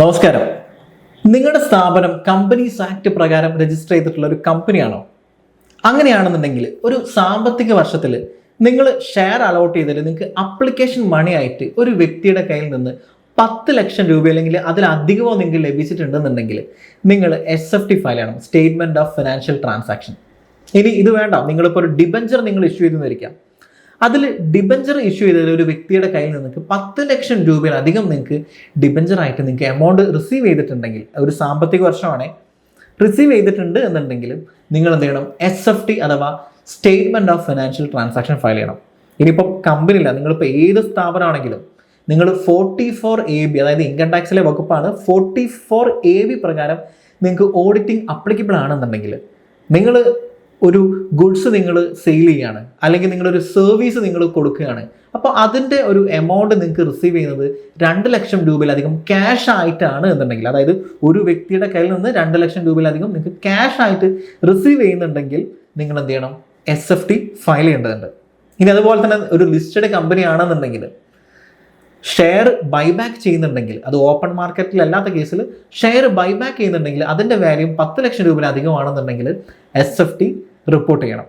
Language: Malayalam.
നമസ്കാരം. നിങ്ങളുടെ സ്ഥാപനം കമ്പനീസ് ആക്ട് പ്രകാരം രജിസ്റ്റർ ചെയ്തിട്ടുള്ള ഒരു കമ്പനിയാണോ? അങ്ങനെയാണെന്നുണ്ടെങ്കിൽ ഒരു സാമ്പത്തിക വർഷത്തിൽ നിങ്ങൾ ഷെയർ അലോട്ട് ചെയ്തതിൽ നിങ്ങൾക്ക് അപ്ലിക്കേഷൻ മണി ആയിട്ട് ഒരു വ്യക്തിയുടെ കയ്യിൽ നിന്ന് 10 ലക്ഷം രൂപ അല്ലെങ്കിൽ അതിലധികമോ നിങ്ങൾക്ക് ലഭിച്ചിട്ടുണ്ടെന്നുണ്ടെങ്കിൽ നിങ്ങൾ SFT ഫയൽ ചെയ്യണം, സ്റ്റേറ്റ്മെന്റ് ഓഫ് ഫിനാൻഷ്യൽ ട്രാൻസാക്ഷൻ. ഇനി ഇത് വേണ്ട, നിങ്ങളിപ്പോൾ ഒരു ഡിബഞ്ചർ നിങ്ങൾ ഇഷ്യൂ ചെയ്തെന്നിരിക്കാം. അതിൽ ഡിബഞ്ചർ ഇഷ്യൂ ചെയ്ത ഒരു വ്യക്തിയുടെ കയ്യിൽ നിങ്ങൾക്ക് 10 ലക്ഷം രൂപയിലധികം നിങ്ങൾക്ക് ഡിബഞ്ചറായിട്ട് നിങ്ങൾക്ക് എമൗണ്ട് റിസീവ് ചെയ്തിട്ടുണ്ടെങ്കിൽ, ഒരു സാമ്പത്തിക വർഷമാണേ റിസീവ് ചെയ്തിട്ടുണ്ട് എന്നുണ്ടെങ്കിൽ നിങ്ങൾ എന്ത് ചെയ്യണം? SFT അഥവാ statement of financial transaction file ചെയ്യണം. ഇനിയിപ്പം കമ്പനിയില്ല, നിങ്ങളിപ്പോൾ ഏത് സ്ഥാപനമാണെങ്കിലും നിങ്ങൾ 44AB, അതായത് ഇൻകം ടാക്സിലെ വകുപ്പാണ് 44AB പ്രകാരം നിങ്ങൾക്ക് ഓഡിറ്റിംഗ് അപ്ലിക്കബിൾ ആണെന്നുണ്ടെങ്കിൽ, നിങ്ങൾ ഒരു ഗുഡ്സ് നിങ്ങൾ സെയിൽ ചെയ്യുകയാണ് അല്ലെങ്കിൽ നിങ്ങളൊരു സർവീസ് നിങ്ങൾ കൊടുക്കുകയാണ്, അപ്പോൾ അതിൻ്റെ ഒരു എമൗണ്ട് നിങ്ങൾക്ക് റിസീവ് ചെയ്യുന്നത് 2 ലക്ഷം രൂപയിലധികം ക്യാഷ് ആയിട്ടാണ് എന്നുണ്ടെങ്കിൽ, അതായത് ഒരു വ്യക്തിയുടെ കയ്യിൽ നിന്ന് 2 ലക്ഷം രൂപയിലധികം നിങ്ങൾക്ക് ക്യാഷ് ആയിട്ട് റിസീവ് ചെയ്യുന്നുണ്ടെങ്കിൽ നിങ്ങൾ എന്ത് ചെയ്യണം? SFT ഫയൽ ചെയ്യേണ്ടതുണ്ട്. ഇനി അതുപോലെ തന്നെ ഒരു ലിസ്റ്റഡ് കമ്പനി ആണെന്നുണ്ടെങ്കിൽ ഷെയർ ബൈബാക്ക് ചെയ്യുന്നുണ്ടെങ്കിൽ, അത് ഓപ്പൺ മാർക്കറ്റിൽ അല്ലാത്ത കേസിൽ ഷെയർ ബൈബാക്ക് ചെയ്യുന്നുണ്ടെങ്കിൽ അതിൻ്റെ വാല്യൂ 10 ലക്ഷം രൂപയിലധികമാണെന്നുണ്ടെങ്കിൽ SFT റിപ്പോർട്ട് ചെയ്യണം.